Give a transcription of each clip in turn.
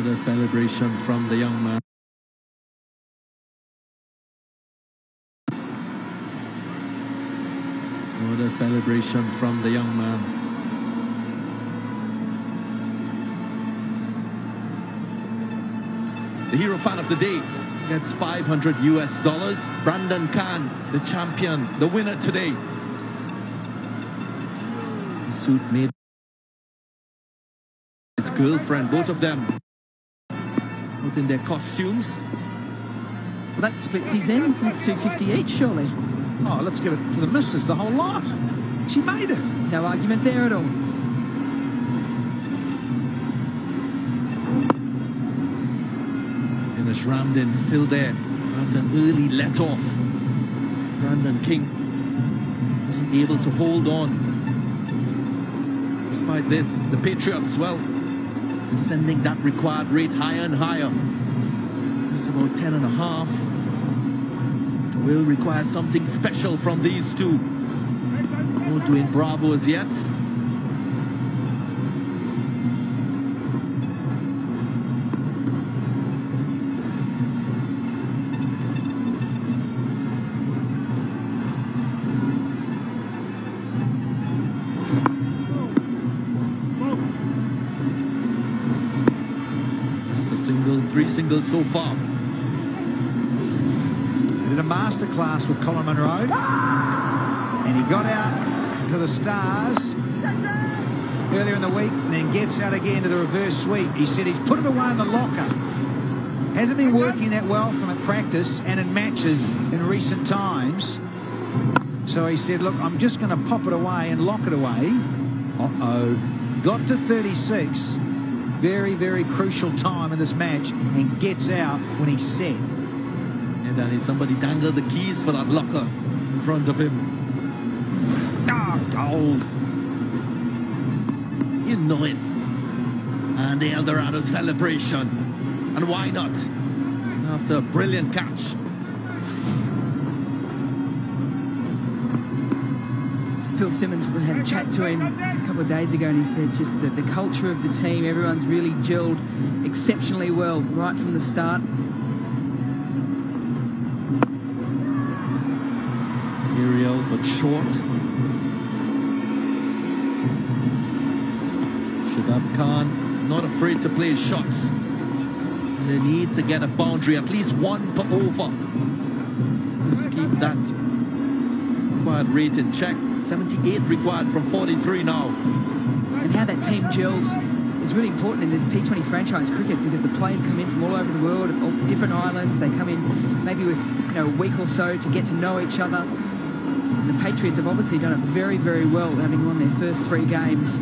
What a celebration from the young man. What a celebration from the young man. The hero fan of the day gets $500 US. Brandon Khan, the champion, the winner today. The suit made his girlfriend, both of them, both in their costumes. Well, that splits his then. That's $250 each, surely. Oh, let's give it to the missus, the whole lot. She made it. No argument there at all. Finish rammed in, still there. After an early let off, Brandon King wasn't able to hold on. Despite this, the Patriots, well, sending that required rate higher and higher. It's about 10.5. Will require something special from these two. No doing Bravo as yet. Just a single, 3 singles so far. Did a masterclass with Colin Munro, and he got out to the stars earlier in the week and then gets out again to the reverse sweep. He said he's put it away in the locker. Hasn't been working that well from at practice and in matches in recent times. So he said, look, I'm just going to pop it away and lock it away. Uh-oh. Got to 36. Very, very crucial time in this match, and gets out when he's set. And then somebody dangled the keys for that locker in front of him. Ah, gold. You know it. And the Eldorado celebration. And why not? After a brilliant catch. Phil Simmons had a chat to him just a couple of days ago, and he said just that the culture of the team, everyone's really gelled exceptionally well right from the start. Aerial but short. Shadab Khan not afraid to play his shots. They need to get a boundary, at least one per over. Let's keep that required rate in check. 78 required from 43 now. And how that team gels is really important in this T20 franchise cricket, because the players come in from all over the world, all different islands. They come in maybe with a week or so to get to know each other. And the Patriots have obviously done it very, very well, having won their first 3 games.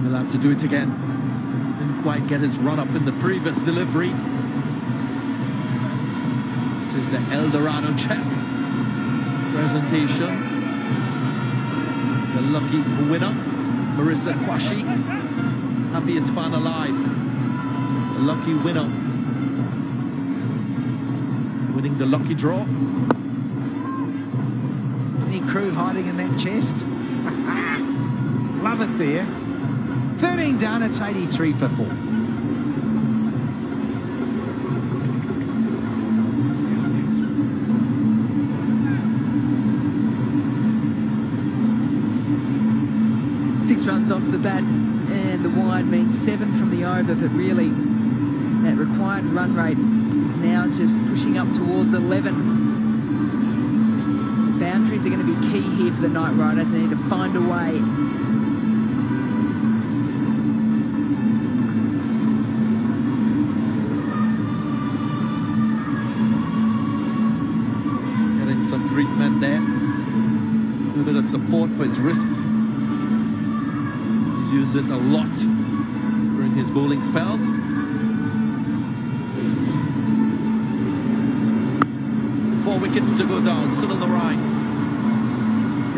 He'll have to do it again. Didn't quite get his run up in the previous delivery. This is the Eldorado chess presentation. The lucky winner, Marissa Kwashi, happiest fan alive. The lucky winner, winning the lucky draw. Any crew hiding in that chest? Love it there. 13 done, it's 83 for 4. Six runs off the bat, and the wide means 7 from the over, but really that required run rate is now just pushing up towards 11. Boundaries are going to be key here for the Knight Riders. They need to find a way. Getting some treatment there. A little bit of support for his wrists. He's used it a lot during his bowling spells. 4 wickets to go down, still on the right.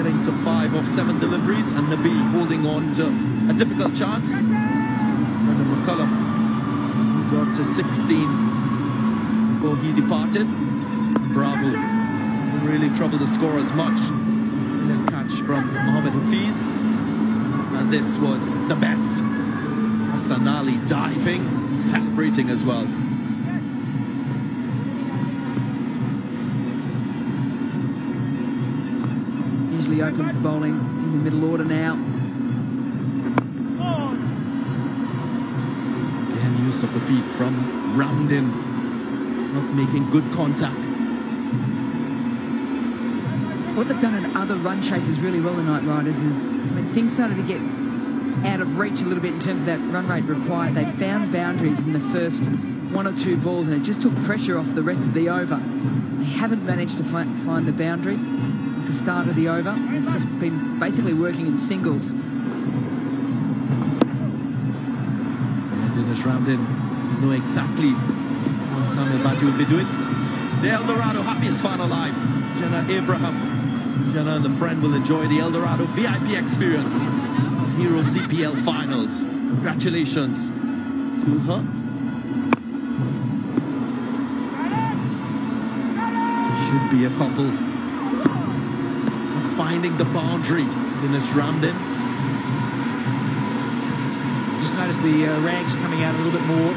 getting to 5 of 7 deliveries, and Nabi holding on to a difficult chance. Brendan McCullum got to 16 before he departed. Bravo didn't really trouble the scorers much. Then catch from Mohamed Hafiz, and this was the best. Hassan Ali diving, celebrating as well. Usually opens the bowling in the middle order now. Again, use of the feet from Ramdin, not making good contact. What they've done in other run chases really well, the Knight Riders, is when things started to get out of reach a little bit in terms of that run rate required, they found boundaries in the first 1 or 2 balls, and it just took pressure off the rest of the over. They haven't managed to find the boundary at the start of the over. It's just been basically working in singles. Dinesh Ramdin know exactly what Samuel Badji will be doing. The El Dorado happiest fan alive, Jenna Abraham. Jenna and the friend will enjoy the El Dorado VIP experience. Hero CPL finals. Congratulations to her. Should be a couple. Finding the boundary. Dinesh Ramdin. Just noticed the rags coming out a little bit more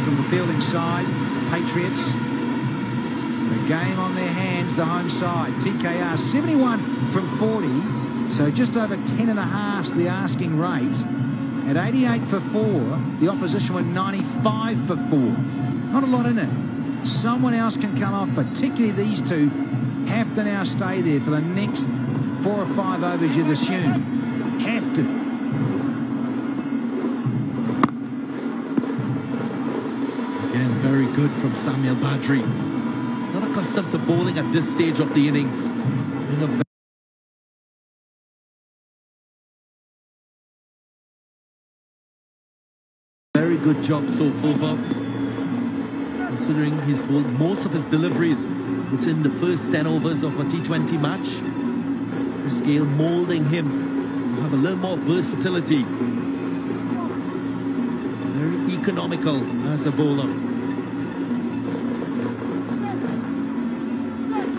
from the fielding side. Patriots. The game on their hands, the home side. TKR 71 from 40, so just over 10.5's the asking rate. At 88 for 4, the opposition were 95 for 4. Not a lot in it. Someone else can come off, particularly these two have to now stay there for the next 4 or 5 overs, you'd assume. Have to. Again, very good from Samuel Badri. Not accustomed to bowling at this stage of the innings. Very good job so far, considering he's bowled most of his deliveries within the first 10 overs of a T20 match. Chris Gale moulding him to have a little more versatility. Very economical as a bowler.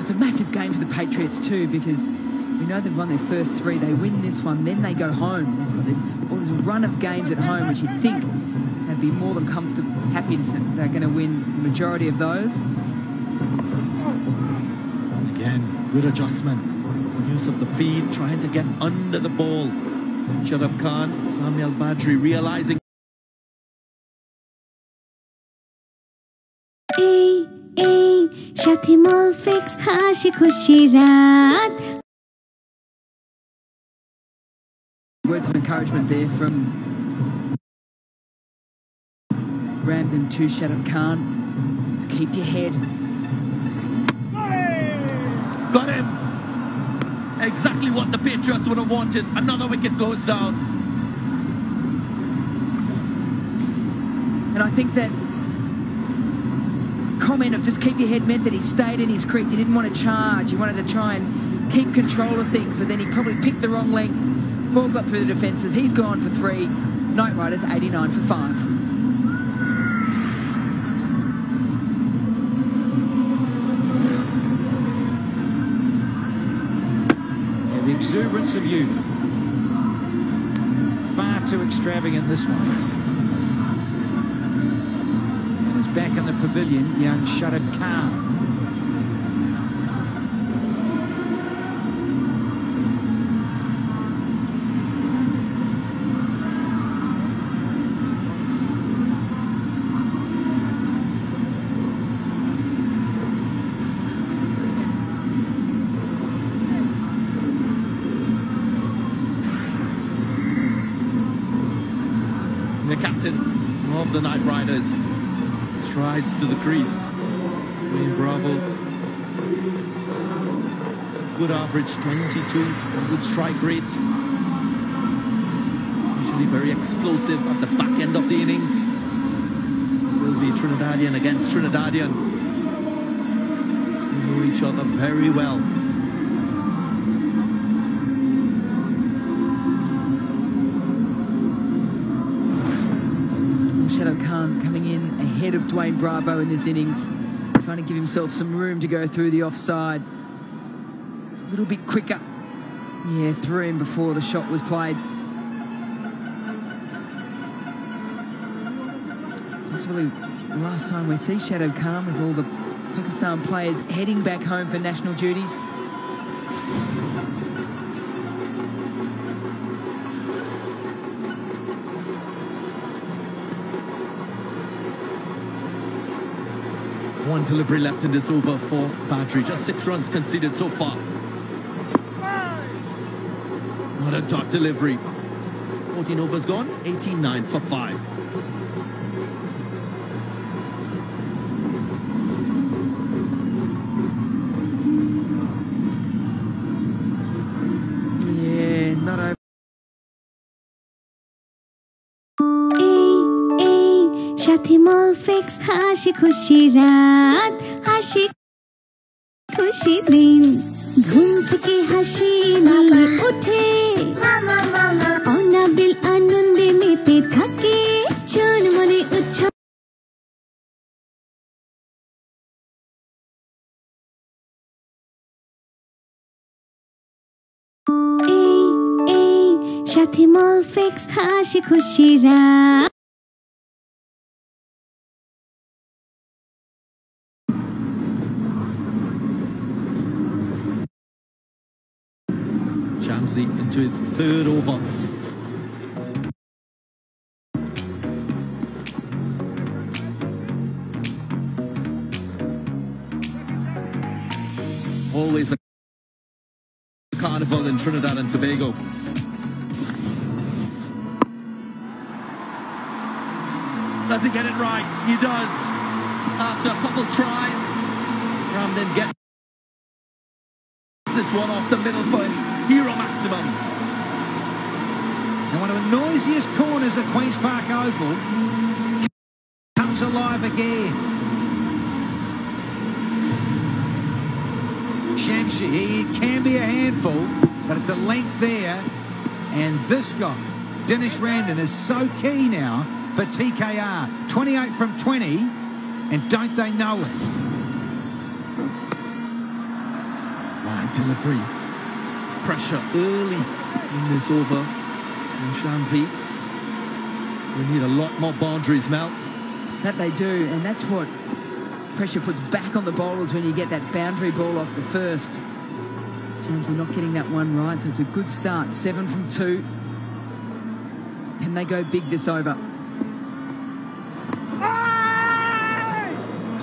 It's a massive game for the Patriots too, because we know they've won their first 3. They win this one, then they go home. They've got this run of games at home, which you'd think they'd be more than comfortable, happy that they're going to win the majority of those. Again, good adjustment. Use of the feet, trying to get under the ball. Shadab Khan, Samuel Badri realizing. Sathi mall fix হাসি খুশি রাত Words of encouragement there from Ramdin to Shadab Khan. Keep your head. Got him! Exactly what the Patriots would have wanted. Another wicket goes down. And I think that comment of just keep your head meant that he stayed in his crease. He didn't want to charge. He wanted to try and keep control of things, but then he probably picked the wrong length. Ball got through the defences. He's gone for 3. Knight Riders 89 for 5. Yeah, the exuberance of youth. Far too extravagant, this one. Is back in the pavilion, young Shadab Khan. The captain of the Knight Riders strides to the crease. Bravo. Good average, 22. Good strike rate. Usually very explosive at the back end of the innings. Will be Trinidadian against Trinidadian. They know each other very well. ahead of Dwayne Bravo in this innings, trying to give himself some room to go through the offside. A little bit quicker. Yeah, threw him before the shot was played. Possibly the last time we see Shadow Khan with all the Pakistan players heading back home for national duties. One delivery left in this over for Badri. Just 6 runs conceded so far. What a dot delivery. 14 overs gone, 18-9 for 5. Yeah, not over. সাথী মলফিক্স হাসি খুশি রাত হাসি খুশি দিন ঘুম থেকে হাসি নিয়ে ওঠে অনাবিল আনন্দে মেতে থাকে চোর মনে উৎসব সাথী মলফিক্স হাসি খুশি রাত Shamsi into his 3rd over. Always a carnival in Trinidad and Tobago. Does he get it right? He does. After a couple tries, Ramden gets this one off the middle for hero maximum. And one of the noisiest corners at Queen's Park Oval comes alive again. Shamsi, he can be a handful, but it's a length there. And this guy, Dinesh Ramden, is so key now for TKR. 28 from 20, and don't they know it? Wide delivery. Pressure early in this over. And Shamsi, we need a lot more boundaries, Mel. That they do, and that's what pressure puts back on the bowlers when you get that boundary ball off the first. Shamsi not getting that one right, so it's a good start. 7 from 2. Can they go big this over?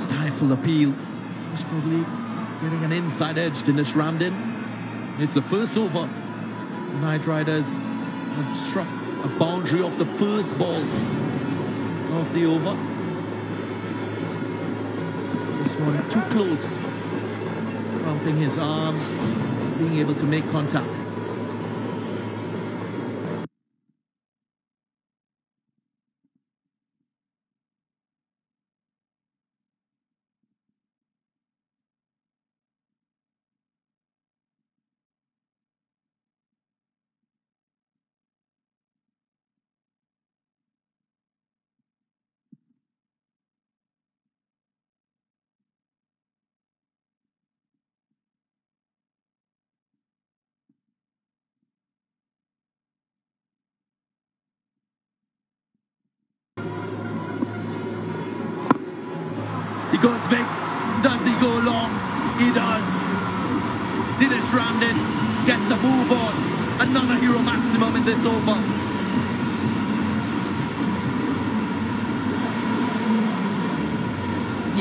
Stifle appeal. Most probably getting an inside edge to Dinesh Ramden. It's the first over. The Knight Riders have struck a boundary off the first ball of the over. This one too close. Bumping his arms, being able to make contact. He goes big. Does he go long? He does. Dinesh Ramden gets the move on. Another hero maximum in this over.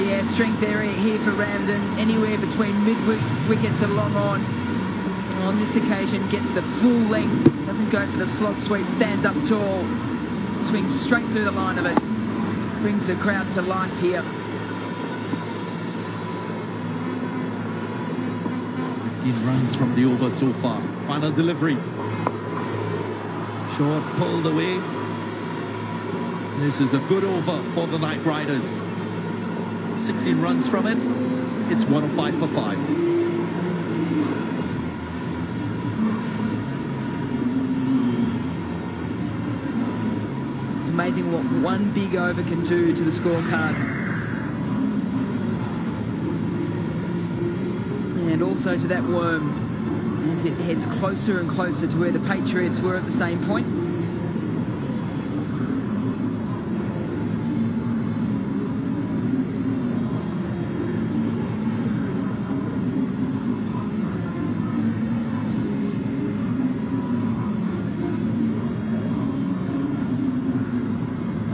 Yeah, strength area here for Ramden. Anywhere between mid-wicket to long on. On this occasion, gets the full length. Doesn't go for the slot sweep. Stands up tall. Swings straight through the line of it. Brings the crowd to life here. 15 runs from the over so far. Final delivery. Short pulled away. This is a good over for the Knight Riders. 16 runs from it. It's 105 for 5. It's amazing what one big over can do to the scorecard. also to that worm as it heads closer and closer to where the Patriots were at the same point.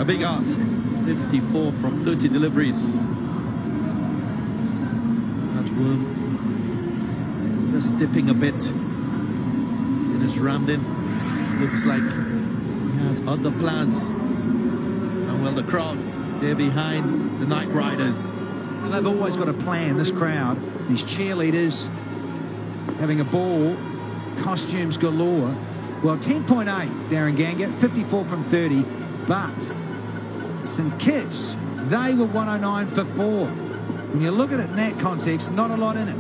A big ask, 54 from 30 deliveries. That worm just dipping a bit. Finished rammed in. Looks like he has other plans. And well, the crowd, they're behind the Night Riders. Well, they've always got a plan, this crowd. These cheerleaders having a ball, costumes galore. Well, 10.8, Darren Ganga, 54 from 30, but St Kitts, they were 109 for 4. When you look at it in that context, not a lot in it.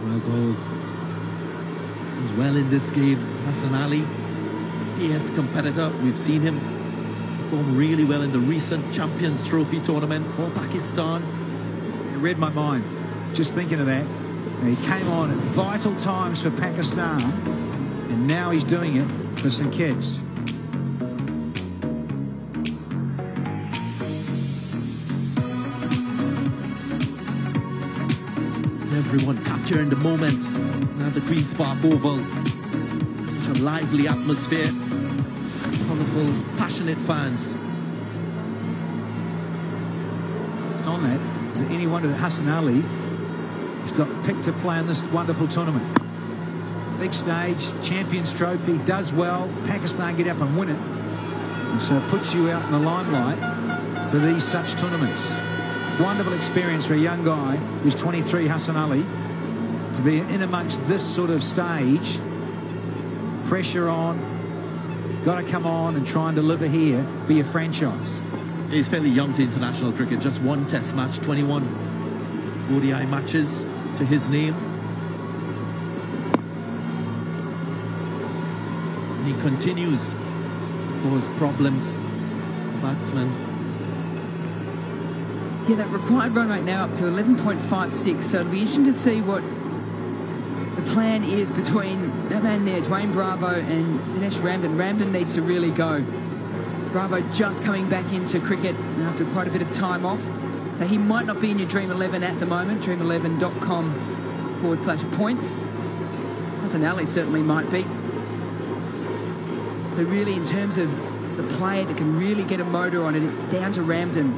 Well, goal as well in this game. Hassan Ali, PS competitor. We've seen him perform really well in the recent Champions Trophy tournament for Pakistan. It read my mind, just thinking of that. He came on at vital times for Pakistan, and now he's doing it for St Kitts. Everyone capturing the moment. Now the Queen's Park Oval. Such a lively atmosphere. Colourful, passionate fans. It's on that. Is it any wonder that Hassan Ali has got picked to play in this wonderful tournament? Big stage, Champions Trophy, does well. Pakistan get up and win it. And so it puts you out in the limelight for these such tournaments. Wonderful experience for a young guy who's 23, Hassan Ali, to be in amongst this sort of stage. Pressure on, got to come on and try and deliver here for your franchise. He's fairly young to international cricket, just one test match, 21 ODI matches to his name. And he continues to cause problems. Batsman. Yeah, that required run rate now up to 11.56, so it'll be interesting to see what the plan is between that man there, Dwayne Bravo, and Dinesh Ramden. Ramden needs to really go. Bravo just coming back into cricket after quite a bit of time off, so he might not be in your Dream 11 at the moment, dream11.com/points. Hassan Ali certainly might be. So really, in terms of the player that can really get a motor on it, it's down to Ramden.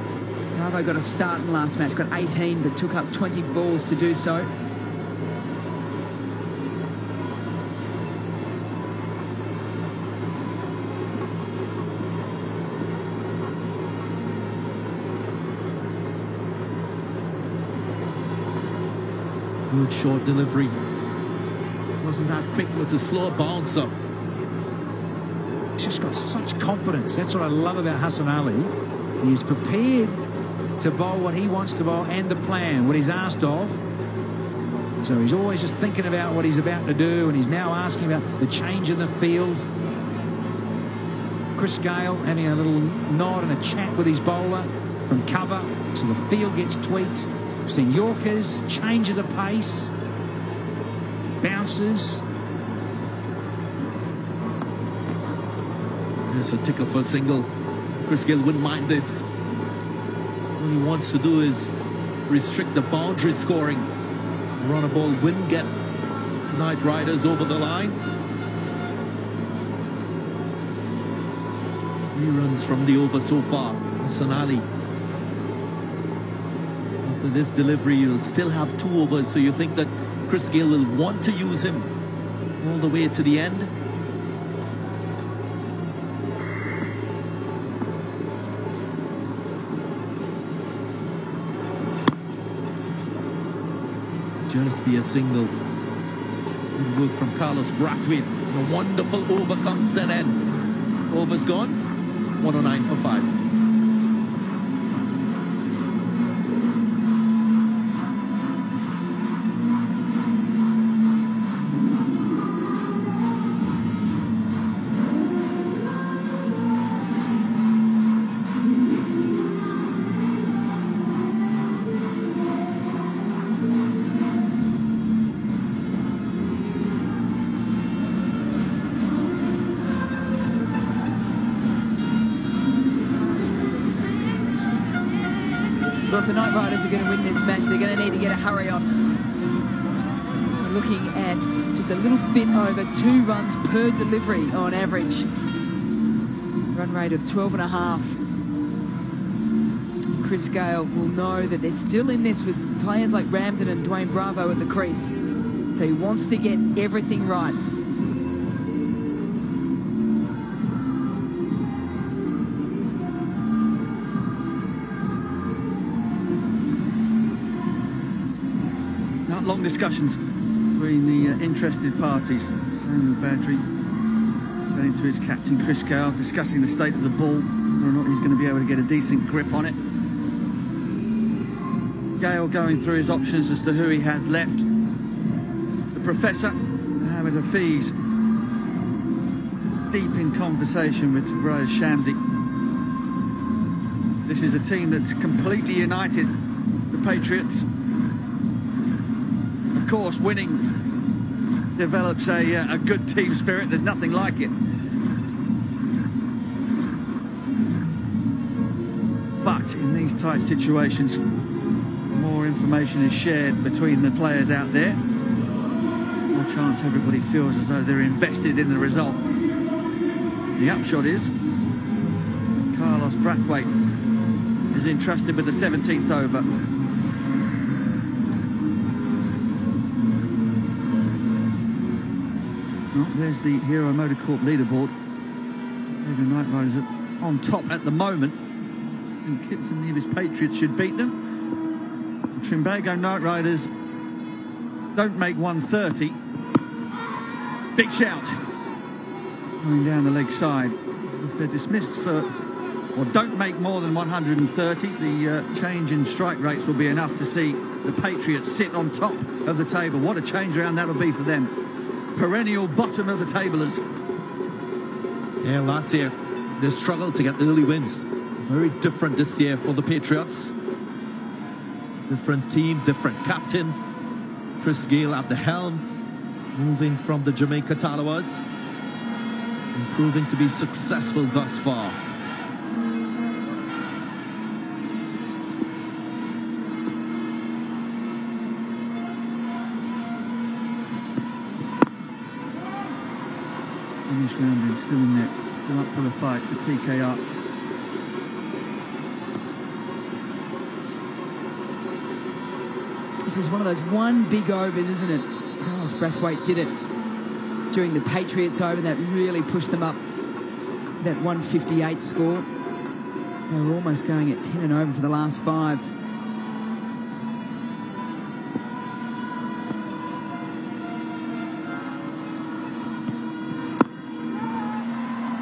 Bravo got a start in the last match, got 18, but took up 20 balls to do so. Good short delivery. Wasn't that quick, it was a slow bouncer. He's just got such confidence. That's what I love about Hassan Ali. He's prepared to bowl what he wants to bowl and the plan, what he's asked of. So he's always just thinking about what he's about to do, and he's now asking about the change in the field. Chris Gale having a little nod and a chat with his bowler from cover, so the field gets tweaked. We've seen Yorkers, changes of pace, bounces. There's a tickle for a single. Chris Gale wouldn't mind this. All he wants to do is restrict the boundary scoring. Run a ball wouldn't get Night Riders over the line. 3 runs from the over so far. Hassan Ali. After this delivery, you'll still have 2 overs, so you think that Chris Gale will want to use him all the way to the end. Just be a single. Good work from Carlos Brathwaite. A wonderful over comes to an end. Over's gone. 109 for 5. if the Night Riders are going to win this match, they're going to need to get a hurry on. We're looking at just a little bit over 2 runs per delivery on average. Run rate of 12.5. Chris Gale will know that they're still in this with players like Ramden and Dwayne Bravo at the crease. So he wants to get everything right. Not long discussions between the interested parties. Samuel Badry saying to his captain Chris Gale, discussing the state of the ball, whether or not he's going to be able to get a decent grip on it. Gale going through his options as to who he has left. The Professor, Mohamed Hafiz, deep in conversation with Tobias Shamsi. This is a team that's completely united, the Patriots. Of course, winning develops a good team spirit. There's nothing like it. But in these tight situations, more information is shared between the players out there, more chance everybody feels as though they're invested in the result. The upshot is Carlos Brathwaite is entrusted with the 17th over. Well, there's the Hero Motorcorp leaderboard. The Night Riders are on top at the moment, and Kitts and Nevis Patriots should beat them. Trinbago Night Riders don't make 130. Big shout going down the leg side. If they're dismissed for, or don't make more than 130, the change in strike rates will be enough to see the Patriots sit on top of the table. What a change around that'll be for them. Perennial bottom of the tablers. Yeah, last year they struggled to get early wins. Very different this year for the Patriots. Different team, different captain. Chris Gale at the helm, moving from the Jamaica Tallawahs, and proving to be successful thus far. Finish round is still in there, still up for the fight for TKR. This is one of those one big overs, isn't it? Carlos Brathwaite did it during the Patriots over. That really pushed them up, that 158 score. They were almost going at 10 and over for the last 5.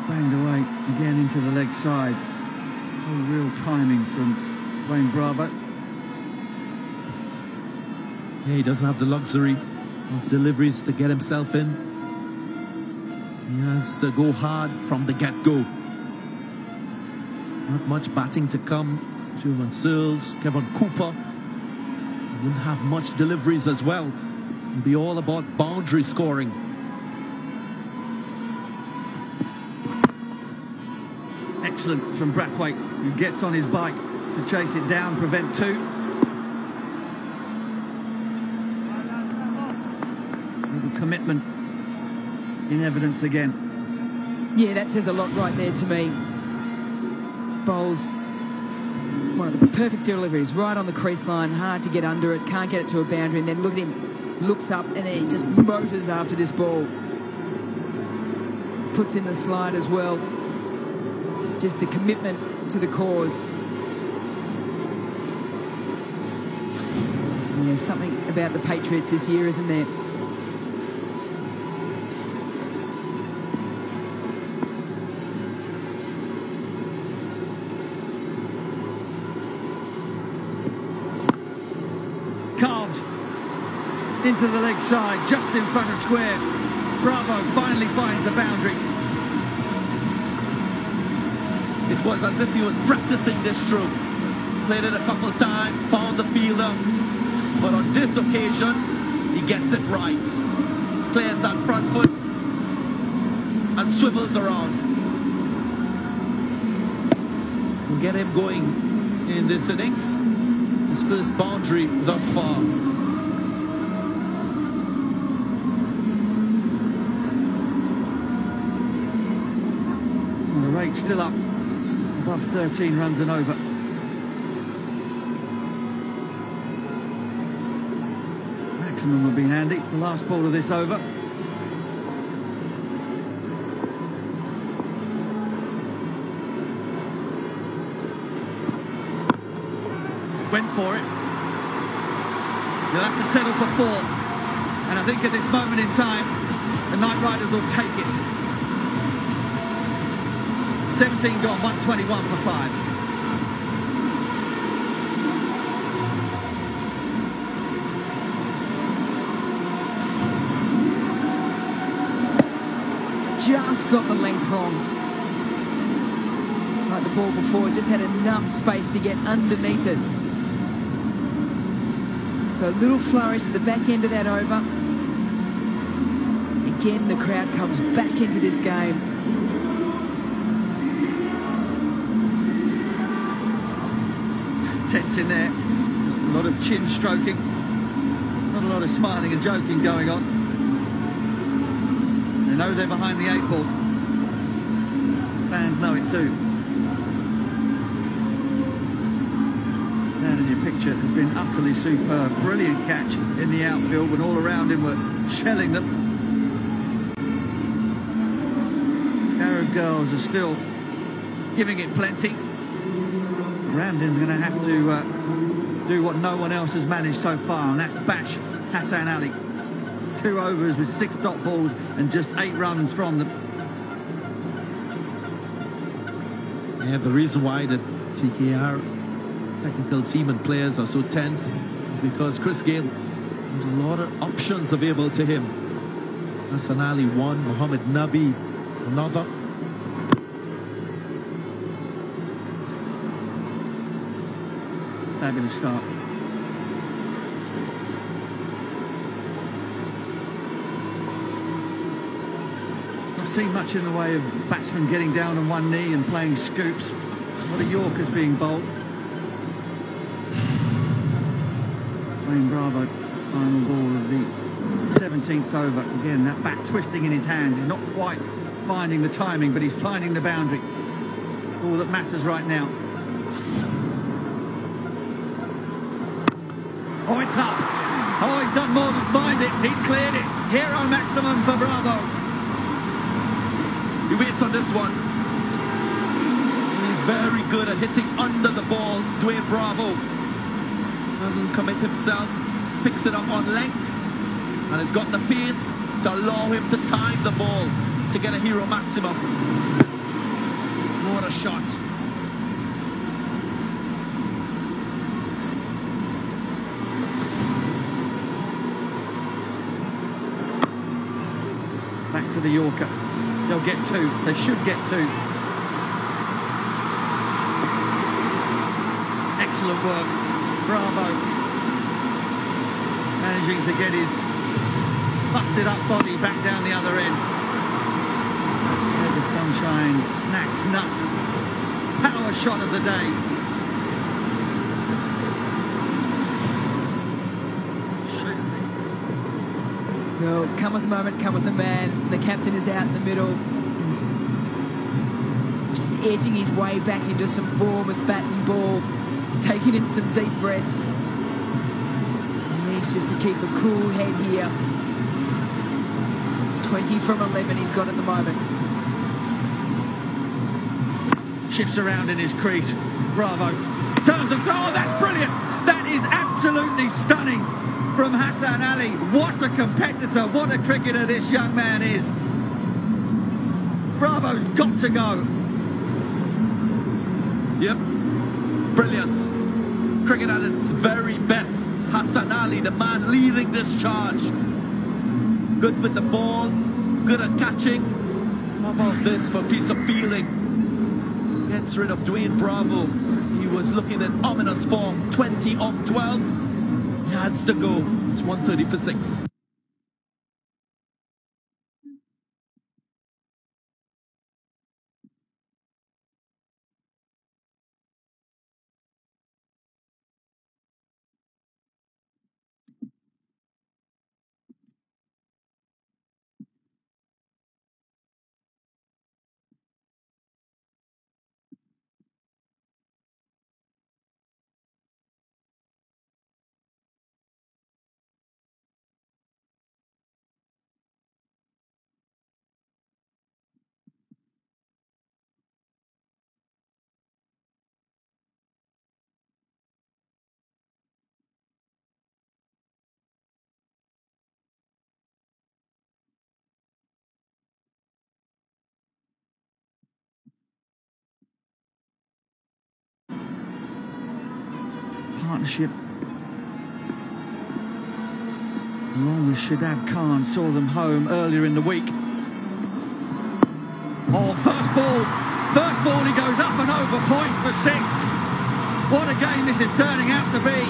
Banged away again into the leg side. Oh, real timing from Dwayne Bravo. Yeah, he doesn't have the luxury of deliveries to get himself in. He has to go hard from the get-go. Not much batting to come. Julian Searles, Kevin Cooper wouldn't have much deliveries as well. It'd be all about boundary scoring. Excellent from Brathwaite, who gets on his bike to chase it down, prevent 2. Commitment in evidence again. Yeah, that says a lot right there to me. Bowls one of the perfect deliveries, right on the crease line, hard to get under it, can't get it to a boundary, and then look at him, looks up and then he just motors after this ball. Puts in the slide as well. Just the commitment to the cause. And there's something about the Patriots this year, isn't there? Into the leg side, just in front of square. Bravo finally finds the boundary. It was as if he was practicing this stroke. Played it a couple times, found the fielder, but on this occasion he gets it right. Clears that front foot and swivels around. We'll get him going in this innings. His first boundary thus far. Well, the rate's still up above 13 runs and over. Maximum will be handy. The last ball of this over. Went for it. You'll have to settle for 4. And I think at this moment in time, the Knight Riders will take it. 17 gone, 121 for 5. Just got the length wrong. Like the ball before, just had enough space to get underneath it. So a little flourish at the back end of that over. Again, the crowd comes back into this game. Tense in there. A lot of chin stroking. Not a lot of smiling and joking going on. They know they're behind the 8 ball. Fans know it too. Down in your picture has been utterly superb. Brilliant catch in the outfield when all around him were shelling them. Arrow girls are still giving it plenty. Ramden's going to have to do what no one else has managed so far, and that's bash Hassan Ali. 2 overs with 6 dot balls and just 8 runs from them. Yeah, the reason why the TKR technical team and players are so tense is because Chris Gayle has a lot of options available to him. Hassan Ali one, Muhammad Nabi another. Fabulous start. Not seen much in the way of batsmen getting down on one knee and playing scoops. A lot of Yorkers being bowled. Wayne Bravo, final ball of the 17th over. Again, that bat twisting in his hands. He's not quite finding the timing, but he's finding the boundary. All that matters right now. Oh, it's up. Oh, he's done more than find it. He's cleared it. Hero maximum for Bravo. He waits on this one. He's very good at hitting under the ball. Dwayne Bravo doesn't commit himself, picks it up on length, and has got the pace to allow him to time the ball to get a hero maximum. What a shot. Back to the Yorker. They'll get 2. They should get 2. Excellent work. Bravo. Managing to get his busted up body back down the other end. There's the sunshine. Snacks, nuts. Power shot of the day. Well, cometh a moment, cometh a man. The captain is out in the middle. He's just edging his way back into some form with bat and ball. He's taking in some deep breaths. He needs just to keep a cool head here. 20 from 11 he's got at the moment. Shifts around in his crease. Bravo. Turns and throws. Oh, that's brilliant. That is absolutely stunning from Hassan Ali. What a competitor. What a cricketer this young man is. Bravo's got to go. Yep. Brilliance. Cricket at its very best. Hassan Ali, the man leading this charge. Good with the ball. Good at catching. How about this for piece of fielding? Gets rid of Dwayne Bravo. He was looking in ominous form. 20 of 12. He has to go. It's 130 for 6. partnership, along with Shadab Khan, saw them home earlier in the week. Oh, first ball, he goes up and over, point for 6. What a game this is turning out to be.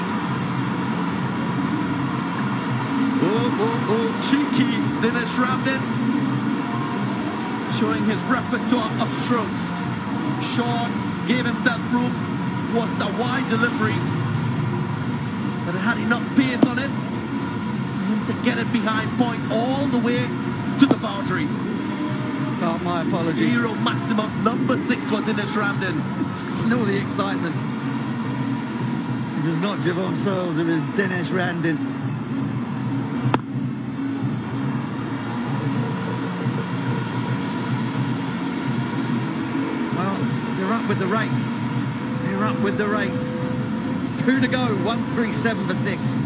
Cheeky Dinesh Ramdin, showing his repertoire of strokes. Short, gave himself room, was the wide delivery, but it had enough pace on it for him to get it behind point all the way to the boundary. Oh, my apologies. Hero maximum, number 6 for Dinesh Ramdin. And all the excitement. It was not Javon Searles, it was Dinesh Ramdin. With the rate, they're up with the rate. 2 to go, 137 for 6.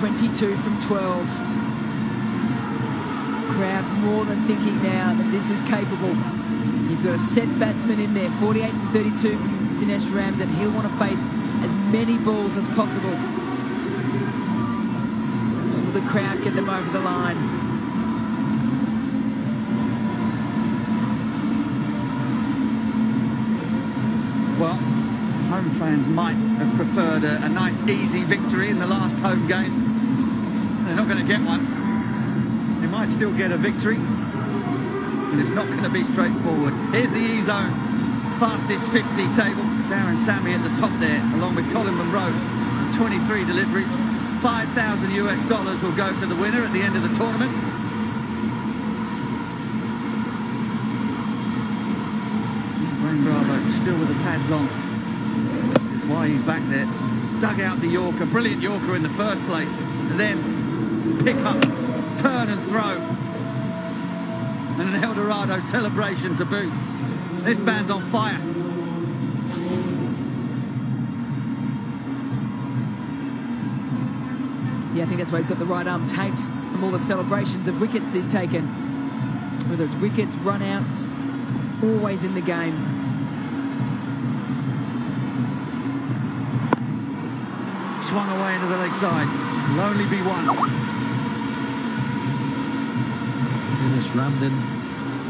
(22 from 12). Crowd more than thinking now that this is capable. You've got a set batsman in there, 48 from 32 from Dinesh Ramdin. He'll want to face as many balls as possible. Will the crowd get them over the line? Well, home fans might have preferred a nice easy victory in the last home game. They're not going to get one. They might still get a victory, but it's not going to be straightforward. Here's the E-Zone fastest 50 table. Darren Sammy at the top there, along with Colin Munro. 23 deliveries. $5,000 will go to the winner at the end of the tournament. Wayne Bravo still with the pads on. That's why he's back there. Dug out the Yorker, brilliant Yorker in the first place, and then pick up, turn and throw, and an Eldorado celebration to boot. This man's on fire. Yeah, I think that's why he's got the right arm taped from all the celebrations of wickets he's taken. Whether it's wickets, run-outs, always in the game. Swung away into the leg side. Will only be one. Dinesh Ramdin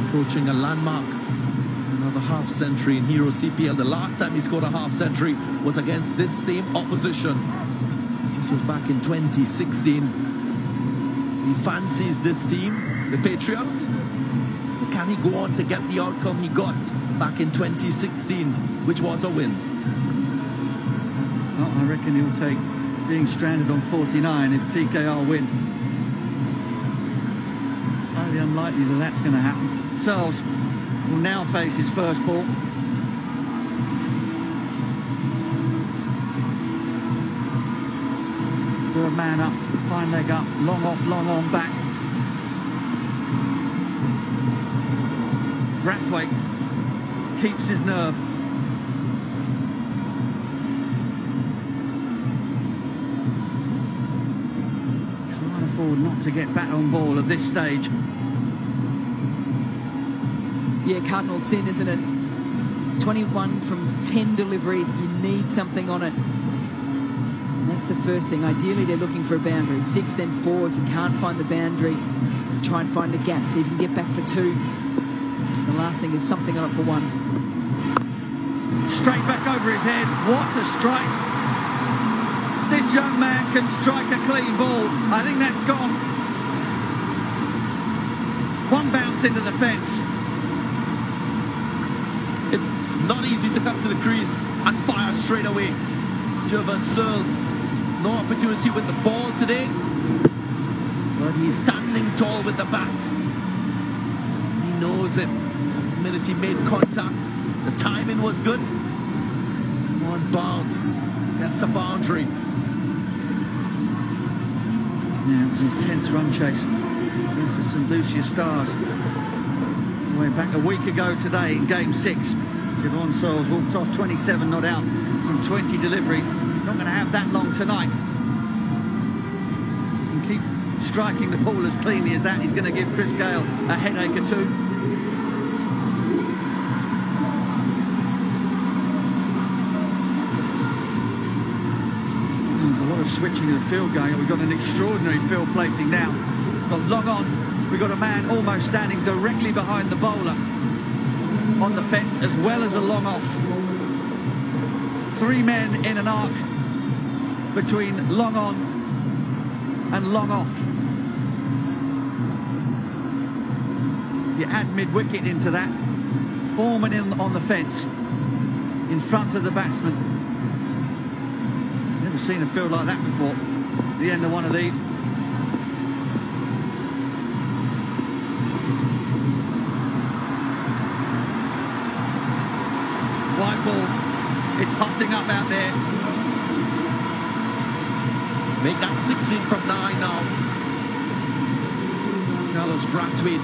approaching a landmark. Another half-century in Hero CPL. The last time he scored a half-century was against this same opposition. This was back in 2016. He fancies this team, the Patriots. But can he go on to get the outcome he got back in 2016, which was a win? Well, I reckon he'll take being stranded on 49 if TKR win. Highly unlikely that that's going to happen. Searles will now face his first ball. Third man up, fine leg up, long off, long on back. Brathwaite keeps his nerve. Can't afford not to get back on ball at this stage. Yeah, cardinal sin, isn't it? 21 from 10 deliveries. You need something on it. And that's the first thing. Ideally, they're looking for a boundary. 6, then 4. If you can't find the boundary, try and find a gap so you can get back for 2. The last thing is something on it for 1. Straight back over his head. What a strike. This young man can strike a clean ball. I think that's gone. One bounce into the fence. It's not easy to come to the crease and fire straight away. Javon Searles, no opportunity with the ball today, but he's standing tall with the bat. He knows it. The minute he made contact, the timing was good. One bounce against the boundary. Yeah, it was an intense run chase against the St. Lucia Stars. Way back a week ago today in Game 6. Javon Searles walked off 27 not out from 20 deliveries. Not going to have that long tonight. And keep striking the ball as cleanly as that, he's going to give Chris Gale a headache or two. There's a lot of switching of the field going on. We've got an extraordinary field placing now. We've got long on. We've got a man almost standing directly behind the bowler on the fence, as well as a long off. 3 men in an arc between long on and long off. You add mid-wicket into that. 4 men in on the fence in front of the batsman. Never seen a field like that before. The end of one of these. White ball is hotting up out there. Make that 16 from 9 now. Carlos Brathwaite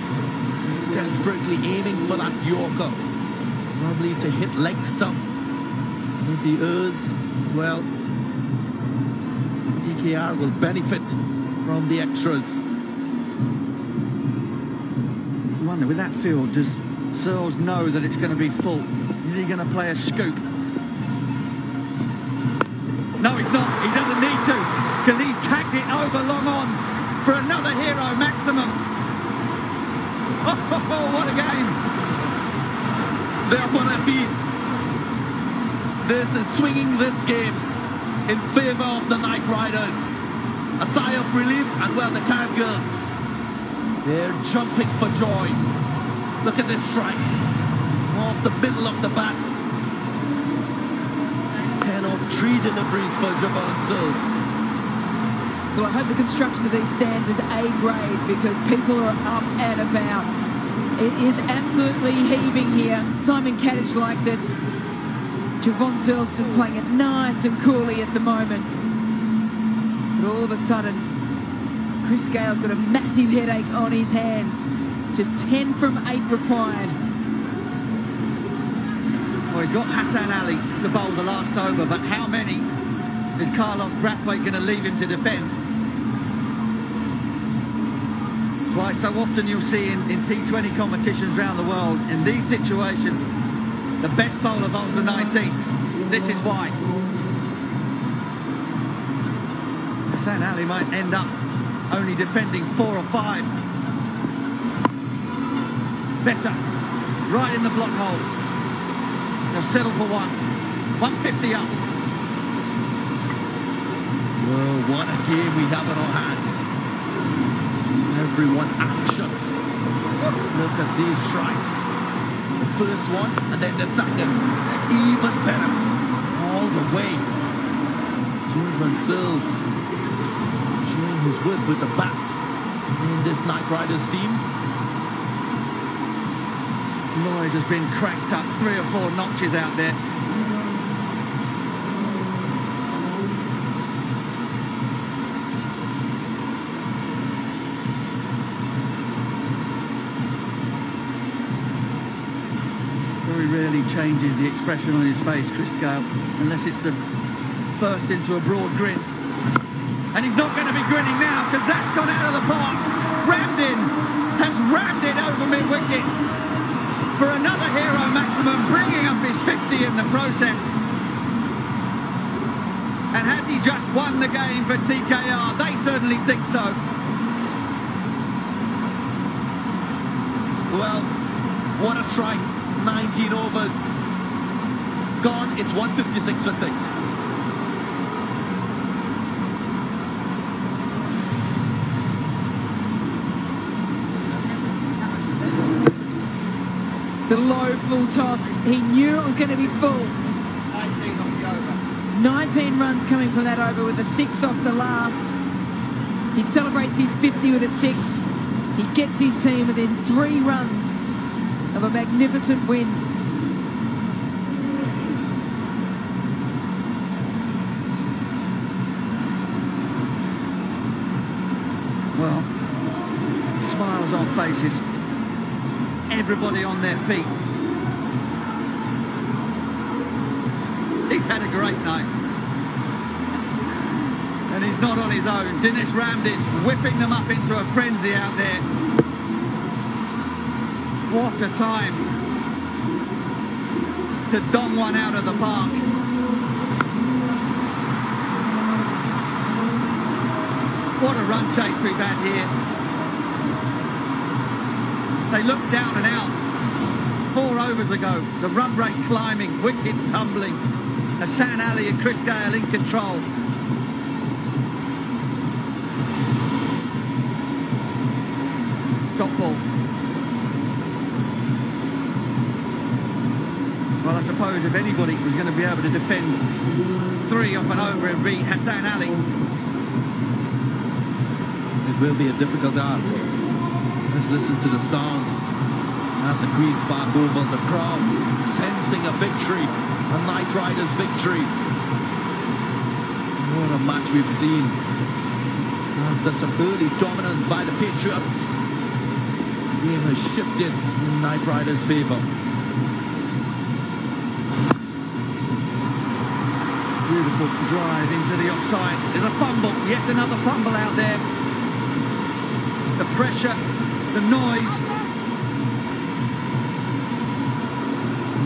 is desperately aiming for that Yorker. Probably to hit leg stump. If he errs, well, TKR will benefit from the extras. I wonder, with that field, does Searles know that it's going to be full? Is he going to play a scoop? No, he's not. He doesn't need to, because he's tagged it over long on for another hero maximum. Oh, what a game. They're on their feet. This is swinging this game in favour of the Knight Riders. A sigh of relief, and well, the Carib girls, they're jumping for joy. Look at this strike off the middle of the bat. 10 off 3 deliveries for Jabbar Searles. Well, I hope the construction of these stands is A grade, because people are up and about. It is absolutely heaving here. Simon Kadich liked it. Javon Searles just playing it nice and coolly at the moment. But all of a sudden, Chris Gale's got a massive headache on his hands. Just 10 from 8 required. Well, he's got Hassan Ali to bowl the last over, but how many is Carlos Brathwaite going to leave him to defend? That's why so often you'll see in T20 competitions around the world, in these situations, the best bowler bowls the 19th. This is why. Hassan Ali might end up only defending 4 or 5. Better. Right in the block hole. They'll settle for 1. 150 up. Whoa, what a game we have in our hands. Everyone anxious. Look at these strikes. The first one and then the second. Even better. All the way. Javon Searles showing his worth with the bat in this Knight Riders team. Lloyd has been cranked up 3 or 4 notches out there. Very rarely changes the expression on his face, Chris Gale, unless it's to burst into a broad grin. And he's not going to be grinning now, because that's gone out of the park. Ramdin has rammed it over mid-wicket for another hero maximum, bringing up his 50 in the process. And has he just won the game for TKR? They certainly think so. Well, what a strike. 19 overs. Gone, it's 156 for 6. The low full toss. He knew it was going to be full. 19 on the over. 19 runs coming from that over with a 6 off the last. He celebrates his 50 with a 6. He gets his team within 3 runs of a magnificent win. Well, smiles on faces. Everybody on their feet. He's had a great night. And he's not on his own. Dinesh Ramdin whipping them up into a frenzy out there. What a time to dong one out of the park. What a run chase we've had here. They looked down and out 4 overs ago. The run rate climbing, wickets tumbling. Hassan Ali and Chris Gale in control. Dot ball. Well, I suppose if anybody was going to be able to defend 3 off an over, it'd be Hassan Ali. It will be a difficult ask. Let's listen to the sounds at the Queen's Park Oval. The crowd sensing a victory, a Knight Riders victory. What a match we've seen. After some early dominance by the Patriots, the game has shifted in Knight Riders' favour. Beautiful drive into the offside. There's a fumble, yet another fumble out there. The pressure, the noise.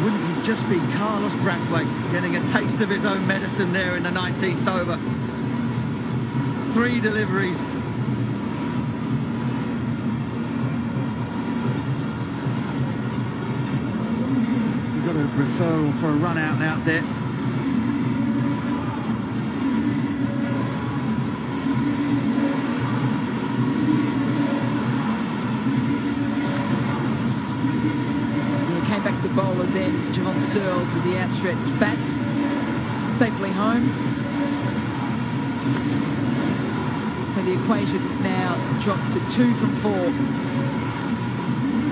Wouldn't it just be Carlos Brathwaite getting a taste of his own medicine there in the 19th over? 3 deliveries. We've got a referral for a run out there. Back to the bowler's end. Javon Searles with the outstretched bat. Safely home. So the equation now drops to 2 from 4.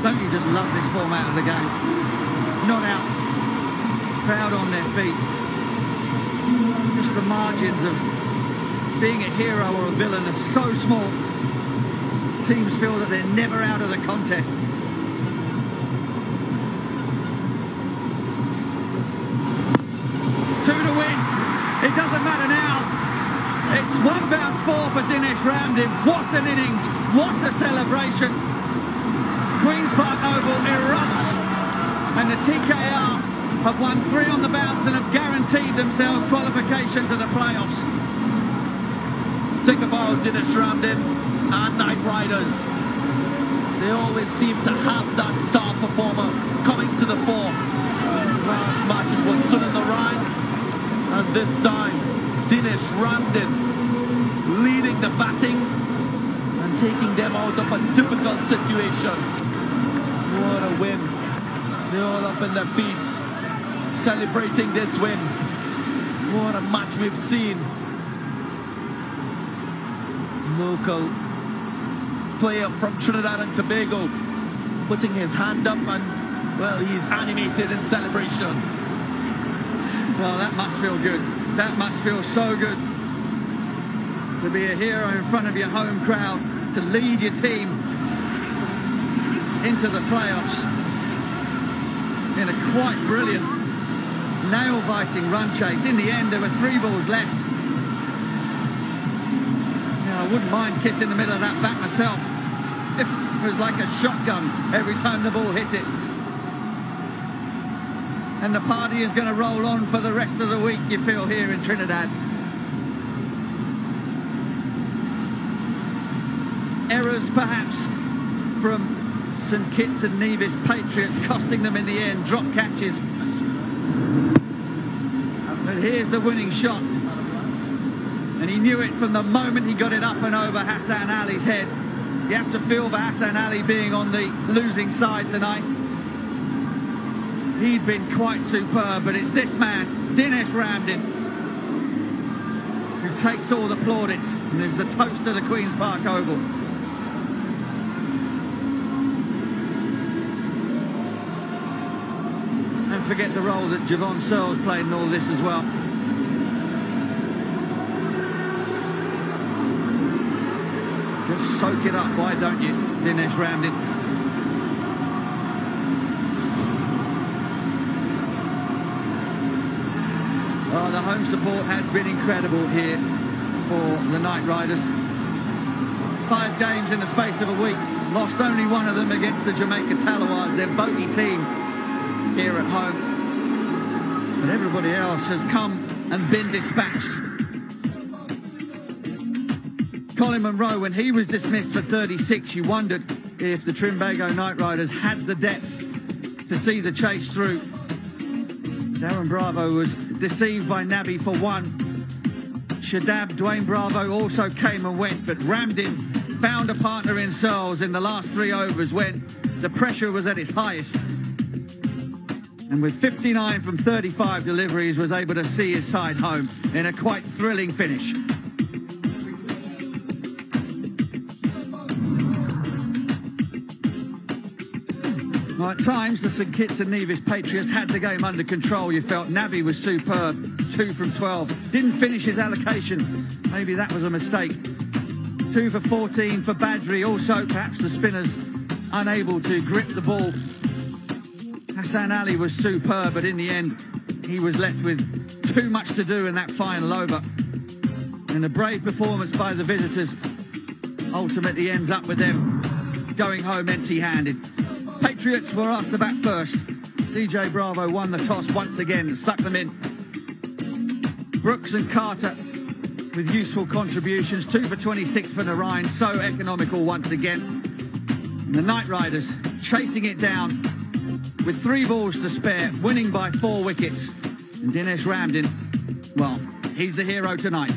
Don't you just love this format of the game? Not out. Crowd on their feet. Just the margins of being a hero or a villain are so small. Teams feel that they're never out of the contest. It doesn't matter now. It's 1/4 for Dinesh Ramdin. What an innings. What a celebration. Queen's Park Oval erupts. And the TKR have won 3 on the bounce and have guaranteed themselves qualification to the playoffs. Take a bow, Dinesh Ramdin and Knight Riders. They always seem to have that star performer coming to the fore. Last match it was Sun in the Rhine. And this time, Dinesh Ramdin leading the batting and taking them out of a difficult situation. What a win. They're all up in their feet, celebrating this win. What a match we've seen. Local player from Trinidad and Tobago putting his hand up and, well, he's animated in celebration. Well, that must feel good. That must feel so good. To be a hero in front of your home crowd, to lead your team into the playoffs in a quite brilliant, nail-biting run chase. In the end, there were 3 balls left. Now, I wouldn't mind kissing the middle of that bat myself. It was like a shotgun every time the ball hit it. And the party is going to roll on for the rest of the week, you feel, here in Trinidad. Errors, perhaps, from St Kitts and Nevis Patriots, costing them in the end. Drop catches. But here's the winning shot. And he knew it from the moment he got it up and over Hassan Ali's head. You have to feel for Hassan Ali being on the losing side tonight. He'd been quite superb, but it's this man, Dinesh Ramdin, who takes all the plaudits and is the toast of the Queen's Park Oval. Don't forget the role that Javon Searles played in all this as well. Just soak it up, why don't you, Dinesh Ramdin? Oh, the home support has been incredible here. for the Night Riders. 5 games in the space of a week. Lost only one of them against the Jamaica Talawars, their bogey team here at home. But everybody else has come and been dispatched. Colin Munro, when he was dismissed for 36, you wondered if the Trinbago Night Riders had the depth to see the chase through. Darren Bravo was deceived by Nabi for 1. Shadab, Dwayne Bravo also came and went, but Ramdin found a partner in Searles in the last 3 overs when the pressure was at its highest. And with 59 from 35 deliveries, was able to see his side home in a quite thrilling finish. Well, at times, the St Kitts and Nevis Patriots had the game under control. You felt Nabi was superb, 2 from 12. Didn't finish his allocation. Maybe that was a mistake. 2 for 14 for Badri. Also, perhaps the spinners unable to grip the ball. Hassan Ali was superb, but in the end, he was left with too much to do in that final over. And a brave performance by the visitors ultimately ends up with them going home empty-handed. Patriots were asked to bat first. DJ Bravo won the toss once again and stuck them in. Brooks and Carter with useful contributions. 2 for 26 for Narayan, so economical once again. And the Night Riders chasing it down with 3 balls to spare, winning by 4 wickets. And Dinesh Ramdin, well, he's the hero tonight.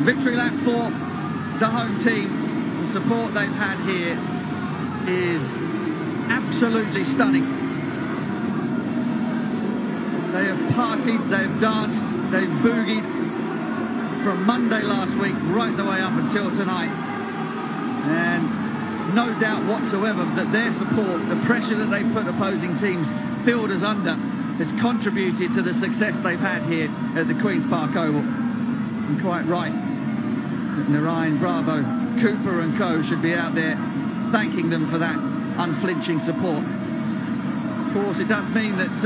Victory lap for the home team. The support they've had here is absolutely stunning. They have partied, they've danced, they've boogied from Monday last week right the way up until tonight. And no doubt whatsoever that their support, the pressure that they put opposing teams' fielders under, has contributed to the success they've had here at the Queen's Park Oval. And quite right. Narayan, Bravo, Cooper and co should be out there thanking them for that unflinching support. Of course, it does mean that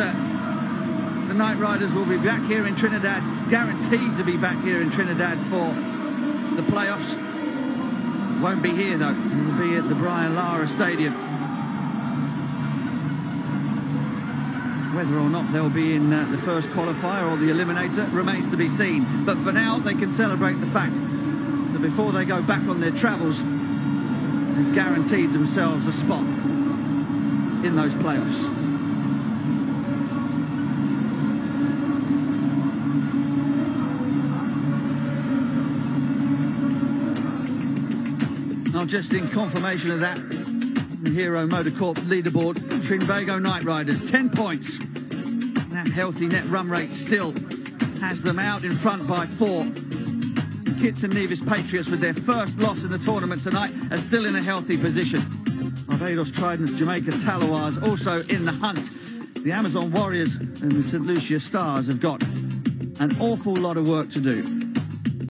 the Night Riders will be back here in Trinidad, guaranteed to be back here in Trinidad for the playoffs. Won't be here though, it will be at the Brian Lara Stadium. Whether or not they'll be in the first qualifier or the eliminator remains to be seen. But for now, they can celebrate the fact that before they go back on their travels, they've guaranteed themselves a spot in those playoffs. Now, just in confirmation of that, the Hero Motorcorp leaderboard, Trinbago Night Riders, 10 points. That healthy net run rate still has them out in front by 4. Kitts and Nevis Patriots, with their first loss in the tournament tonight, are still in a healthy position. Barbados Tridents, Jamaica Talawars also in the hunt. The Amazon Warriors and the St Lucia Stars have got an awful lot of work to do.